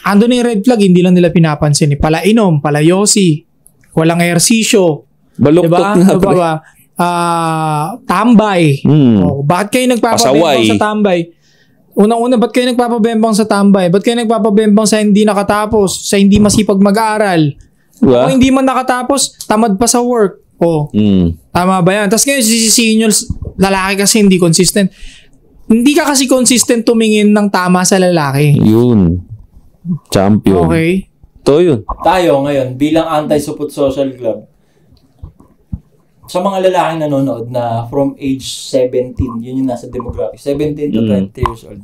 ando na yung red flag, hindi lang nila pinapansin. Palainom, palayosi, walang ehersisyo. Baluktot diba? nga, Diba? pre. Tambay. Bakit kayo nagpapabembang sa tambay? Unang-una, ba't kayo nagpapabembang sa tambay? Ba't kayo nagpapabembang sa hindi nakatapos? Sa hindi masipag mag-aaral? Diba? Kung hindi man nakatapos, tamad pa sa work. Tama ba yan? Tapos ngayon, sisisihin nyo, lalaki kasi hindi consistent. Hindi ka kasi consistent tumingin ng tama sa lalaki. Yun. Champion. Okay. Ito yun. Tayo ngayon, bilang Anti-Supot Social Club, sa mga lalaking nanonood na from age 17, yun yung nasa demographic, 17 to 20 years old,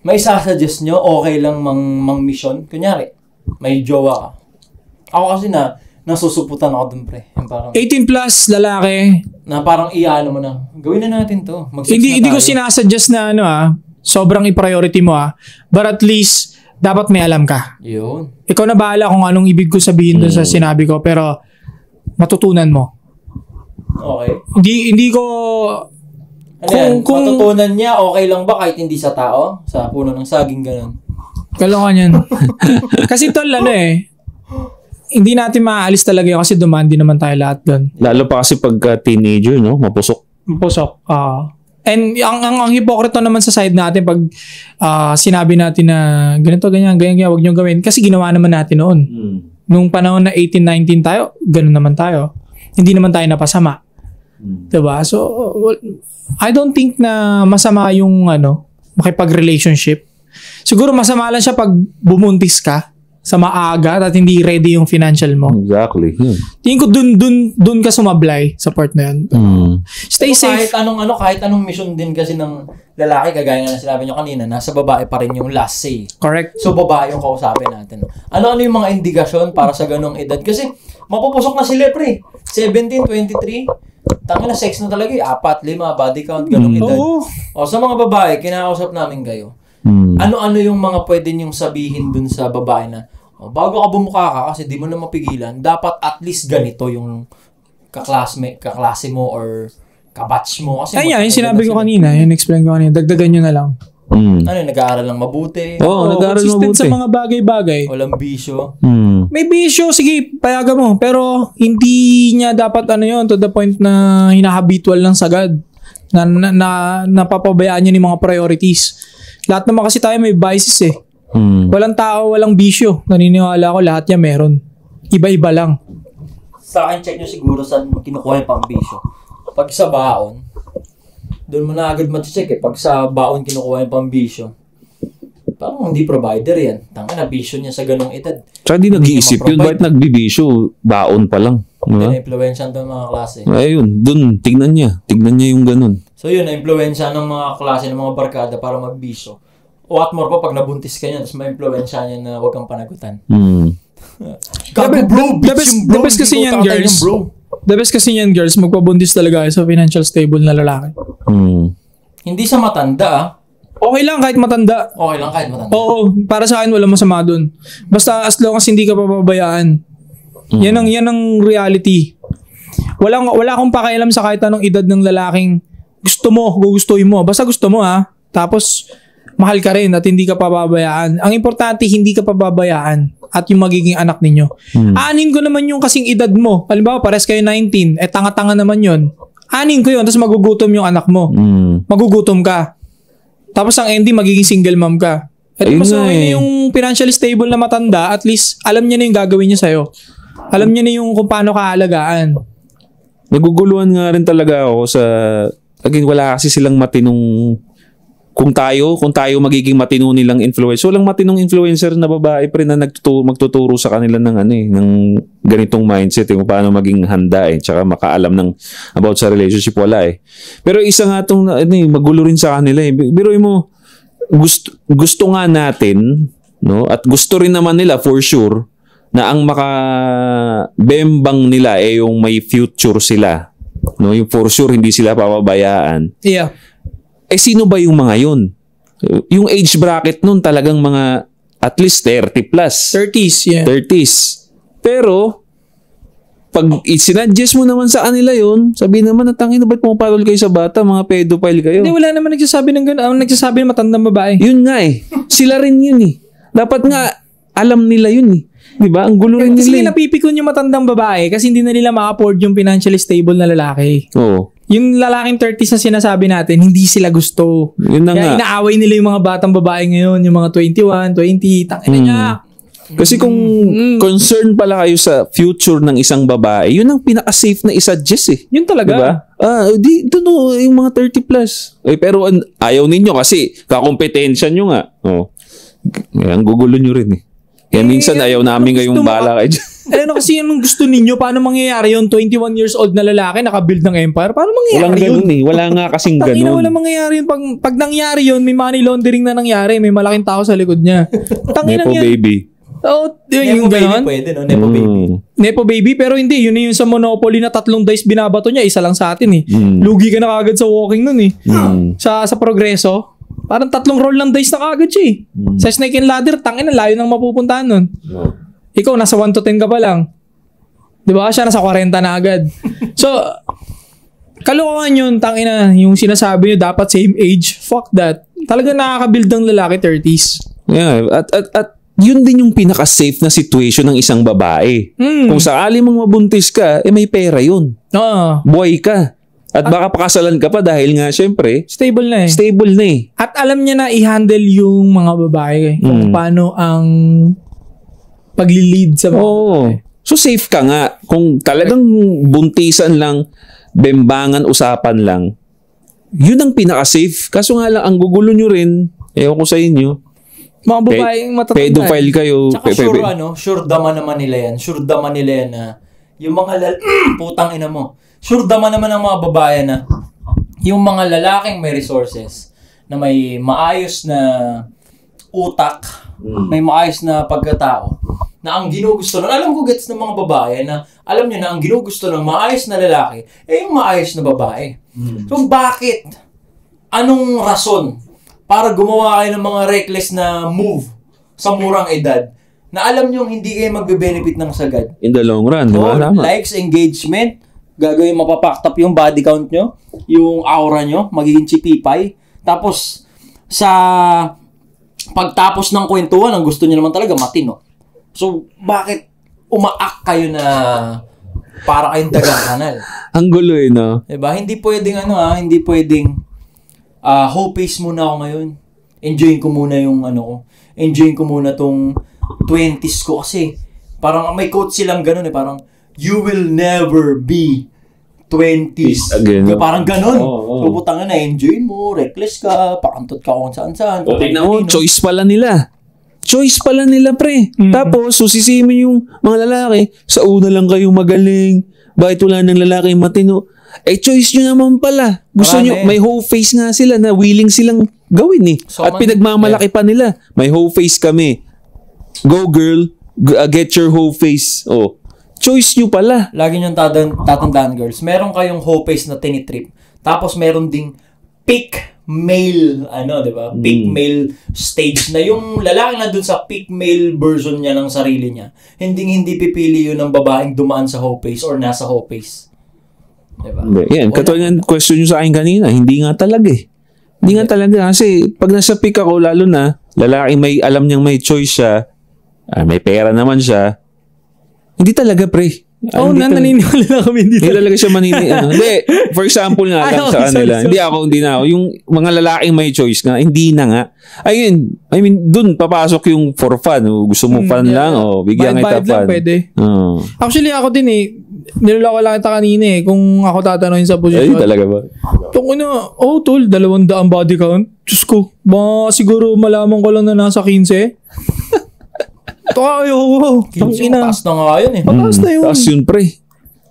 may sasuggest nyo, okay lang mang mission? Kunyari, may jowa ka. Ako kasi nasusuputan ako dun, pre. Yung parang, 18 plus lalaki. na parang iyaano mo na, gawin na natin to. Mag-sex na Hindi ko tayo. sinasuggest na sobrang i-priority mo but at least dapat may alam ka. Yun. Ikaw na bahala kung anong ibig ko sabihin doon sa sinabi ko, pero matutunan mo. Okay. Hindi ko Ano yan? Matutunan niya, okay lang ba kahit hindi sa tao? Sa puno ng saging, ganun. kalokan yan. Kasi tol, hindi natin maaalis talaga yun kasi dumandi naman tayo lahat doon. Lalo pa kasi pagka teenager, no? Mapusok. Pusok. And ang hipokrito naman sa side natin pag sinabi natin na ganito, ganyan, wag nyo gawin. Kasi ginawa naman natin noon. Nung panahon na 18, 19 tayo, ganun naman tayo. Hindi naman tayo napasama. Diba? So, I don't think na masama yung makipag-relationship. Siguro masama lang siya pag bumuntis ka sa maaga at hindi ready yung financial mo. Exactly. Tingin ko dun ka sumablay sa part na yun. Stay safe. Kahit anong mission din kasi ng lalaki, kagaya nga na sinabi nyo kanina, nasa babae pa rin yung last say. Correct. So, babae yung kausapin natin. Ano yung mga indikasyon para sa ganong edad? Kasi, mapupusok na sila, pre. 17, 23, tangin na sex na talaga 4, 5, body count, ganong edad. O, sa mga babae, kinakausap namin kayo. Ano-ano yung mga pwede nyong sabihin dun sa babae na, bago ka bumuka ka, kasi di mo na mapigilan, dapat at least ganito yung kaklase mo or kabatch mo. Kasi yung sinabi ko kanina, yung explain ko kanina, dagdagan nyo na lang. Nag-aaral lang mabuti. Nag-aaral consistent mabuti. sa mga bagay-bagay. Walang bisyo. May bisyo, sige, payagan mo. Pero hindi niya dapat to the point na hinahabitual lang sagad. Na napapabayaan niya yung mga priorities. Lahat naman kasi tayo may biases . Walang tao, walang bisyo. Naniniwala ko lahat niya meron. Iba-iba lang. Sa akin, check nyo siguro saan kinukuha yung pambisyo. Pag sa baon, doon mo na agad mag-check . Pag sa baon kinukuha yung pambisyo, parang hindi provider yan. Tanga na bisyo niya sa ganong edad. Tsaka di nag-iisip yun. Bakit nagbibisyo? Baon pa lang. Na-influensya ng mga klase. Ayun, dun, tignan niya yung ganun. So yun, na-influensya ng mga klase, ng mga barkada para magbisyo. O at more pa pag nabuntis ka niya, tapos ma-influensya niya na huwag kang panagutan. The best kasi yan, girls. The best kasi yan, girls, magpabundis talaga sa financial stable na lalaki. Hindi sa matanda Okay lang kahit matanda. Okay lang kahit matanda. Oo, para sa akin wala masama dun. Basta as long as hindi ka papabayaan. Yan ang reality. Wala akong pakialam sa kahit anong edad ng lalaking gusto mo, gugustuhin mo. Basta gusto mo Tapos mahal ka rin at hindi ka pababayaan. Ang importante hindi ka pababayaan at yung magiging anak ninyo. Aanin ko naman yung kasing edad mo. Halimbawa pares kayo 19, tanga-tanga naman yun. Aanin ko yun, tapos magugutom yung anak mo. Magugutom ka. Tapos ang ending, magiging single mom ka. At mas okay na yung financially stable na matanda, at least alam niya na yung gagawin niya sa'yo. Alam niya na yung kung paano kaalagaan. Naguguluhan nga rin talaga ako sa... Again, wala kasi silang matinong... Kung tayo magiging matino nilang influencer, walang matinong influencer na babae pa rin na magtuturo sa kanila ng ganitong mindset, kung paano maging handa tsaka makaalam about sa relationship, wala Pero isa nga itong magulo rin sa kanila Biruin mo, gusto nga natin, no? At gusto rin naman nila for sure na ang makabembang nila yung may future sila. No? Yung for sure hindi sila papabayaan. Yeah. Sino ba yung mga yun? Yung age bracket nun talagang mga at least 30 plus. 30s, yeah. 30s. Pero, pag sinuggest mo naman sa kanila yun, sabihin naman, natangin na ba't pumaparol kayo sa bata, mga pedophile kayo? Hindi, wala naman nagsasabi ng gano'n. Ang nagsasabi ng matandang babae. Yun nga eh. Sila rin yun eh. Dapat nga, alam nila yun eh. Diba? Ang gulo rin Kasi nila eh. napipikon yung matandang babae kasi hindi na nila ma-afford yung financially stable na lalaki. Oo. Yung lalaking 30s na sinasabi natin, hindi sila gusto. Yun na nga. Kaya inaaway nila yung mga batang babae ngayon, yung mga 21, 20, tangina niya. Kasi kung concern pala kayo sa future ng isang babae, yun ang pinaka-safe na isa-suggest eh. Yun talaga. Diba? Ito no, yung mga 30 plus. Eh, pero ayaw ninyo kasi kakompetensya nyo nga. Oh. Ang gugulo nyo rin eh. Kaya minsan ayaw namin ngayong bala kayo dyan. Ano kasi yung gusto ninyo? Paano mangyayari yun? 21 years old na lalaki nakabuild ng empire? Paano mangyayari Walang yun? ganun eh. Wala nga kasing Tangina, ganun. wala mangyayari yun. Pag nangyari yun, may money laundering na nangyari. May malaking tao sa likod niya. Tangina Nepo yan. baby. Oh, Nepo yung baby ganon. pwede, no? Nepo baby. Nepo baby, pero hindi. Yun yung sa Monopoly na 3 dice binabato niya. Isa lang sa atin eh. Lugi ka na kagad sa walking nun eh. Sa Progreso. Parang 3 roll ng dice na kagad siya eh. Sa Snake and Ladder, tangina, layo nang mapupuntahan nun. Ikaw, nasa 1 to 10 ka pa lang. Di ba? Siya nasa 40 na agad. So, kalokohan yun, tangina, yung sinasabi nyo, dapat same age. Fuck that. Talaga nakakabuild ng lalaki 30s. Yeah, at yun din yung pinaka-safe na situation ng isang babae. Kung sakali mong mabuntis ka, may pera yun. Buhay ka. At baka pakasalan ka pa dahil nga, syempre, Stable na eh. stable na eh. At alam niya na i-handle yung mga babae. Kung paano ang pagli-lead sa mga babae. So safe ka nga. Kung talagang buntisan lang, bembangan, usapan lang, yun ang pinaka-safe. Kaso nga lang, ang gugulo nyo rin, ewan ko sa inyo, mga babaeng matatanda. pedophile kayo. Tsaka sure daman naman nila yan. Sure daman nila yan na yung mga putang ina mo. Sure daman naman ng mga babae na yung mga lalaking may resources, na may maayos na utak, may maayos na pagkatao, na ang ginugusto nun, alam ko gets ng mga babae na alam nyo na ang ginugusto ng maayos na lalaki yung maayos na babae. So bakit? Anong rason para gumawa kayo ng mga reckless na move sa murang edad na alam nyo hindi kayo magbe-benefit ng sagad? In the long run, di ba? Tama. Likes, engagement, gagawin mapapact up yung body count nyo, yung aura nyo, magiging chipipay. Tapos, sa pagtapos ng kwentuhan, ang gusto nyo naman talaga matino. So, bakit umaak kayo na para kayong dagang kanal? Ang gulo eh, no? Diba? Hindi pwedeng hindi pwedeng hope-face muna ako ngayon. Enjoyin ko muna yung enjoyin ko muna tong 20s ko kasi parang may quote silang ganun eh, parang you will never be 20s. Again, no? Parang ganun. Puputang na, enjoy mo, reckless ka, pakantot ka kung saan-saan. O, tignan mo, choice pala nila. Choice pala nila, pre. Tapos, susisihin mo yung mga lalaki, sa una lang kayong magaling, bakit wala ng lalaki matino? Choice nyo naman pala. Gusto nyo, may whole face nga sila na willing silang gawin eh. So, at pinagmamalaki pa nila. May whole face kami. Go girl, get your whole face. Oh, choice nyo pala. Lagi nyo tatandaan, girls. Meron kayong whole face na tinitrip. Tapos meron ding peak male, diba? Peak male stage na yung lalaki na dun sa peak male version niya ng sarili niya. Hindi pipili yun ng babaeng dumaan sa whole face or nasa whole face. Diba? Yan, katulad ng question nyo sa akin kanina, hindi nga talaga eh. Hindi nga talaga kasi pag nasa peak ako, lalo na lalaki may alam niyang may choice siya, may pera naman siya, hindi talaga pre. Naniniwala na kami. Hindi talaga siya maniniwala. Hindi, for example nga lang sa kanila. Sorry. Hindi na ako. Yung mga lalaking may choice nga, hindi na nga. Ayun, I mean, dun papasok yung for fun. Gusto mo fun lang, bigyan kita fun. Lang pwede. Actually, ako din eh, niloloko lang kita kanina eh, kung ako tatanungin sa posisyon. Ay, talaga ba? Tol, 200 body count. Diyos ko, siguro malaman ko lang na nasa 15. Ito ayaw. Mataas na nga yun eh. Mataas na yun. Mataas yun, pre.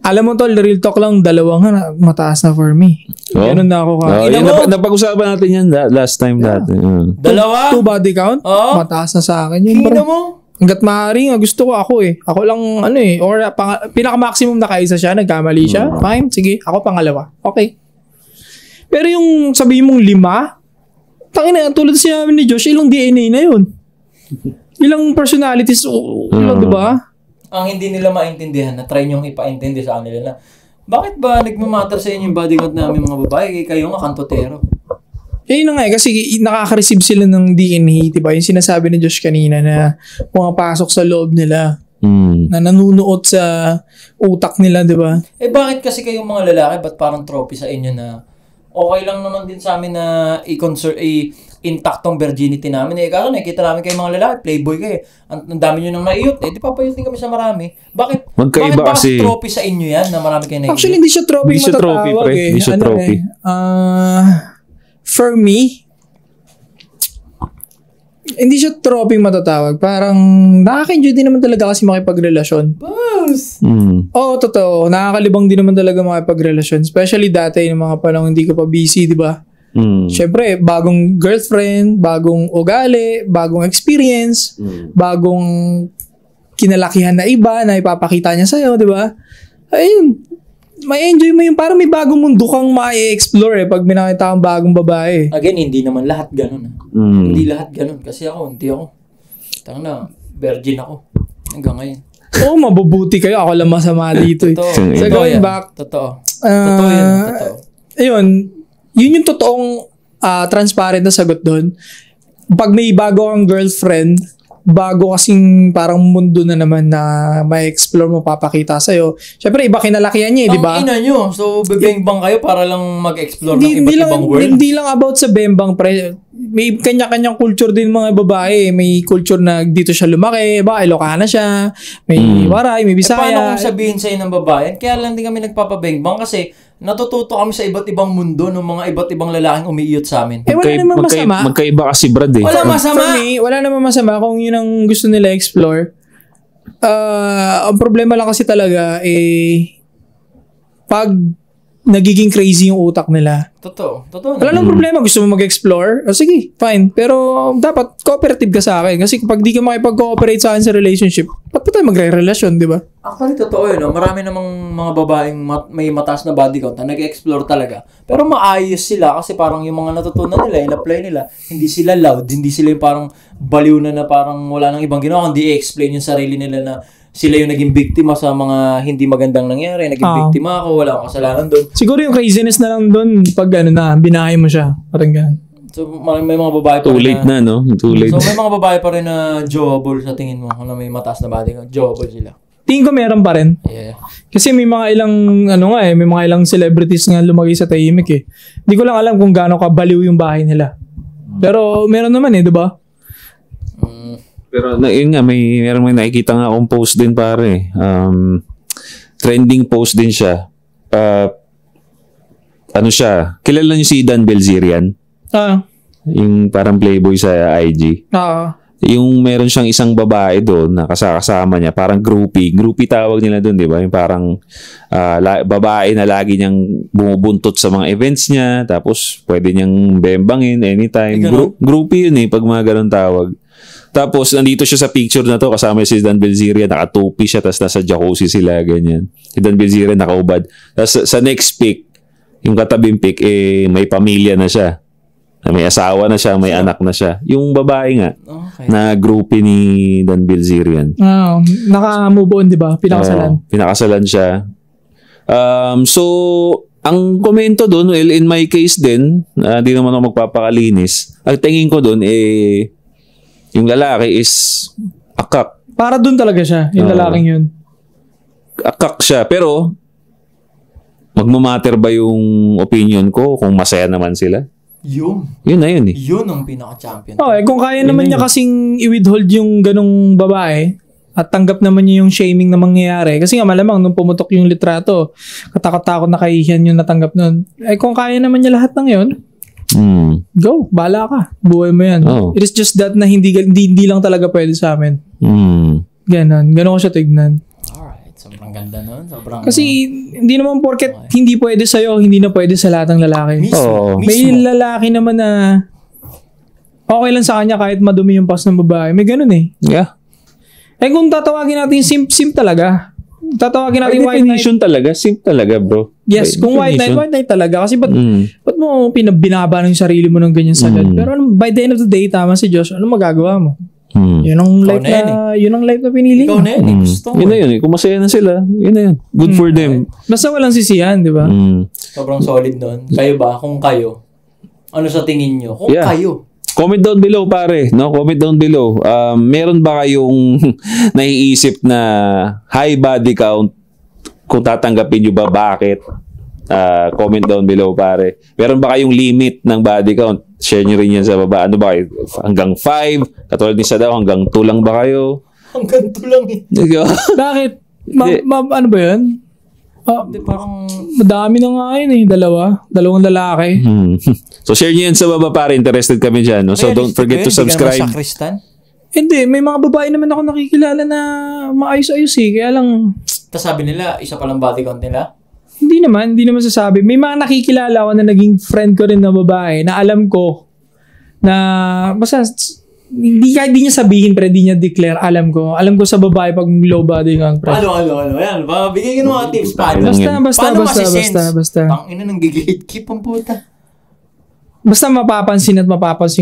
Alam mo tol, real talk lang, 2 nga mataas na for me. Ganun na ako napag-usapan natin yan last time dati. 2? 2 body count? Mataas na sa akin yun, bro. mo? Hanggat maaari nga, gusto ko ako eh. Ako lang, or pinaka-maximum na kaisa siya, nagkamali siya. Fine, sige, ako pangalawa. Okay. Pero yung sabihin mong 5, tangina, tulad siya ni Josh, ilang DNA na yun. Ilang personalities, diba? ang hindi nila maintindihan na try nyong ipaintindi sa kanila na bakit ba nagmamatter sa inyo yung body count namin mga babae kayo nga kantotero? Yun na nga kasi nakaka-receive sila ng DNA, diba? Yung sinasabi ni Josh kanina na pumapasok sa loob nila. Na nanunuot sa utak nila, diba? Bakit kasi kayong mga lalaki, ba't parang trophy sa inyo na okay lang naman din sa amin na intact tong virginity namin. Kaso nakikita namin kayo mga lalaki, playboy kayo. Ang dami nyo nang naiyot. Di papayutin kami sa marami. Bakit ba kasi trophy sa inyo yan na marami kayo naiyot? Actually, hindi siya trophy matatawag eh. Hindi siya trophy. For me, hindi siya trophy matatawag. Parang nakaka-enjoy din naman talaga kasi makipagrelasyon. Boss! Oo, totoo. Nakakalibang din naman talaga makipagrelasyon. Especially dati yung mga panahon hindi ka pa busy, di ba? Siyempre, bagong girlfriend, bagong ugali, bagong experience, bagong kinalakihan na iba na ipapakita niya sa'yo, di ba? Ayun. May enjoy mo yung parang may bagong mundo kang ma-explore pag binakita kang bagong babae. Again, hindi naman lahat ganun. Hindi lahat ganun. Kasi hindi ako. Virgin ako. Hanggang ngayon. Oo, mabubuti kayo. Ako lang masama dito. Totoo. So, going back. Totoo. Totoo yun. Totoo. Ayun. Yun yung totoong transparent na sagot doon. Pag may bago kang girlfriend, bago kasing parang mundo na naman na may explore mo, papakita sa'yo. Siyempre, iba kinalakihan niya, di ba? Ang ina nyo. So, bebeng-bang kayo para lang mag-explore ng iba't ibang world. Hindi lang about sa bembang, pre. May kanya-kanyang culture din mga babae. May culture na dito siya lumaki. Baka Ilocana siya. May Waray, may Bisaya. Paano kung sabihin sa'yo ng babae? Kaya lang din kami nagpapabengbang kasi natututo kami sa iba't ibang mundo ng mga iba't ibang lalaking umiiyot sa amin. Wala naman masama. Magkaiba kasi Brad eh. Wala masama. For me, wala naman masama kung yun ang gusto nila explore. Ang problema lang kasi talaga pag nagiging crazy yung utak nila. Totoo. Wala nang problema. Gusto mo mag-explore? Sige, fine. Pero dapat cooperative ka sa akin. Kasi kapag di ka makipag-cooperate sa akin sa relationship, ba't pa tayo magre-relasyon, di ba? Actually, totoo yun. Marami namang mga babaeng may mataas na body count na nag-explore talaga. Pero maayos sila kasi parang yung mga natutunan nila, in-apply nila, hindi sila loud, hindi sila yung parang baliw na parang wala nang ibang ginawa, hindi i-explain yung sarili nila na sila yung naging biktima sa mga hindi magandang nangyari. Naging biktima ako, wala akong kasalanan doon. Siguro yung craziness na lang doon pag binahay mo siya. Parang ganun. So, may mga babae pa rin Too late na, no? Too late. So, may mga babae pa rin na joable sa tingin mo. Ano, may mataas na body count. Joable sila. Tingin ko meron pa rin. Yeah. Kasi may mga may mga ilang celebrities nga lumagay sa tahimik eh. Hindi ko lang alam kung gaano kabaliw yung bahay nila. Pero meron naman di ba? Pero yun nga, meron may nakikita nga akong post din pare. Trending post din siya. Ano siya? Kilala niyo si Dan Bilzerian? Yung parang playboy sa IG. Yung meron siyang isang babae doon na kasama niya, parang groupie. Groupie tawag nila doon, di ba? Yung parang babae na lagi niyang bumubuntot sa mga events niya, tapos pwede niyang bembangin anytime. Groupie yun pag mga ganun tawag. Tapos, nandito siya sa picture na to, kasama si Dan Bilzerian, nakatupi siya, tapos nasa jacuzzi sila, ganyan. Si Dan Bilzerian nakaubad. Tapos, sa next pic, yung katabing pic, may pamilya na siya. May asawa na siya, may anak na siya. Yung babae nga, na groupie ni Dan Bilzerian. Naka-move on, di ba? Pinakasalan. Pinakasalan siya. So, ang komento doon, in my case din, di naman ako magpapakalinis. Ang tingin ko doon, yung lalaki is akak. Para doon talaga siya, yung lalaking yun. Akak siya, pero magmamatter ba yung opinion ko kung masaya naman sila? Yun na yun Yun ang pinaka-champion. Kung kaya naman niya kasing i-withhold yung ganong babae at tanggap naman niya yung shaming na mangyayari. Kasi nga malamang nung pumutok yung litrato, katakot-takot na kahihiyan yung natanggap nun. Kung kaya naman niya lahat ng yun, go, bahala ka. Buhay mo yan. It is just that na hindi lang talaga pwede sa amin. Ganon ko siya tignan. Alright, sobrang ganda nun. Kasi hindi naman porket hindi pwede sa'yo, hindi na pwede sa lahat ng lalaki. Mismo. May lalaki naman na okay lang sa kanya kahit madumi yung pas ng babae. May ganun Yeah. Kung tatawagin natin simp talaga. Tatawagin natin white knight. Definition talaga, simp talaga bro. Yes, kung white knight talaga. Kasi ba't mo binaba ng sarili mo ng ganyan sagad? Pero by the end of the day, tama si Josh, ano magagawa mo? Yun ang Ikaw life na yan yun ang life na pinili. Ikaw na yan. Gusto mo. Yun na yun. Kung masaya na sila, yun na yun. Good for them. Basta walang sisihan, di ba? Sobrang solid nun. Kayo ba? Kung kayo, ano sa tingin nyo? Kung Yeah. kayo. Comment down below, pare. No? Comment down below. Meron ba kayong naiisip na high body count? Kung tatanggapin nyo ba, bakit? Comment down below, pare. Meron ba kayong limit ng body count? Share nyo rin yan sa baba. Ano ba kayo? Hanggang 5? Katulad ni Sadaw, hanggang 2 lang ba kayo? Hanggang to lang eh. Bakit? Ano ba yun? Hindi, parang... Madami na nga yun eh. Dalawang lalaki. So share nyo yan sa baba, pare. Interested kami dyan. No? So don't forget to subscribe. Hindi ka naman sakristan. Hindi, may mga babae naman ako nakikilala na maayos-ayos eh. Kaya lang, Tapos sabi nila, isa palang body count nila. hindi naman sasabi. May mga nakikilala ako na naging friend ko rin na babae na alam ko na basta hindi niya sabihin pero hindi niya declare. Alam ko sa babae pag low body count. Ano? Yan. Bigyan mo mga tips. Paano? Basta. Ang ina ng gigit-keep ang puta. Basta mapapansin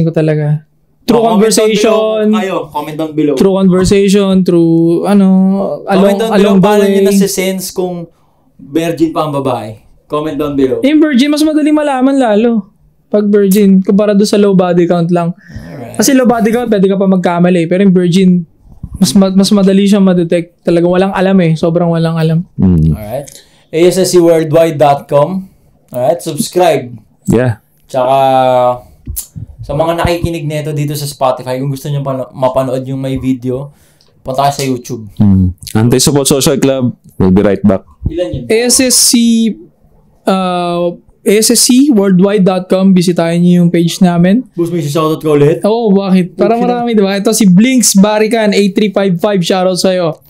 ko talaga. Through conversation. Comment down below. Through conversation, through Comment down below along the paano nyo way. nasa-sense kung virgin pa ang babae. Comment down below. Yung virgin, mas madali malaman lalo. Pag virgin, kumpara doon sa low body count lang. Alright. Kasi low body count, pwede ka pa magkamali. Pero yung virgin, mas madali siyang ma-detect. Talagang walang alam eh. Sobrang walang alam. Alright. ASSCworldwide.com. Alright. Subscribe. Yeah. Tsaka sa mga nakikinig nito dito sa Spotify, kung gusto nyo mapanood yung may video, punta kayo sa YouTube. Anti-Support Social Club. We'll be right back. Ilan yun? ASSCworldwide.com. Bisitahin niyo yung page namin. Boss, may shoutout ka ulit? Oo, bakit? Parang marami, di ba? Ito si Blinks Barican 8355. Shoutout sa'yo.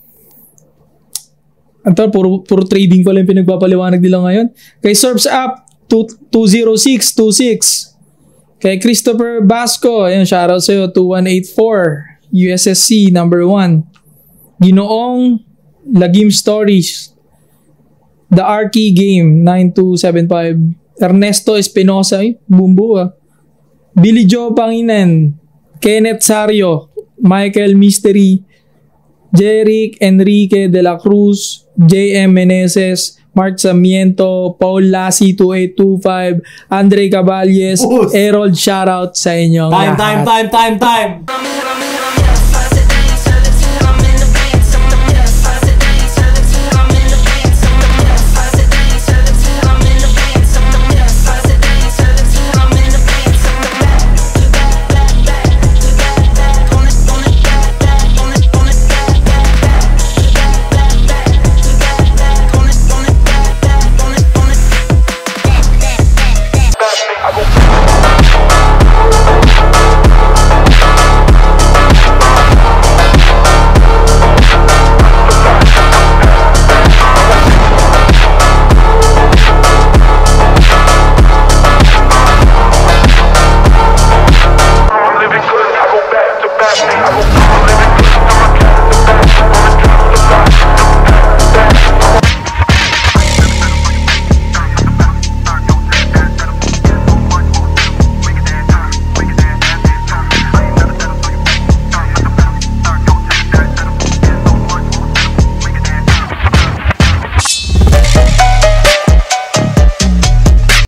Ito, puro trading ko lang pinagpapaliwanag nila ngayon. Kay Serbs App 20626. Kay Christopher Basco, ayun, shoutout sa'yo, 2184. USSC number 1. Ginoong Lagim Stories. The Arky Game 9275. Ernesto Espinosa, bumbu Billy Joe Panginan. Kenneth Sario. Michael Mystery. Jeric Enrique de la Cruz. JM Meneses. Mark Samiento, Paul Lassi 2825, Andre Caballes, Errol, shoutout sa inyo. Time.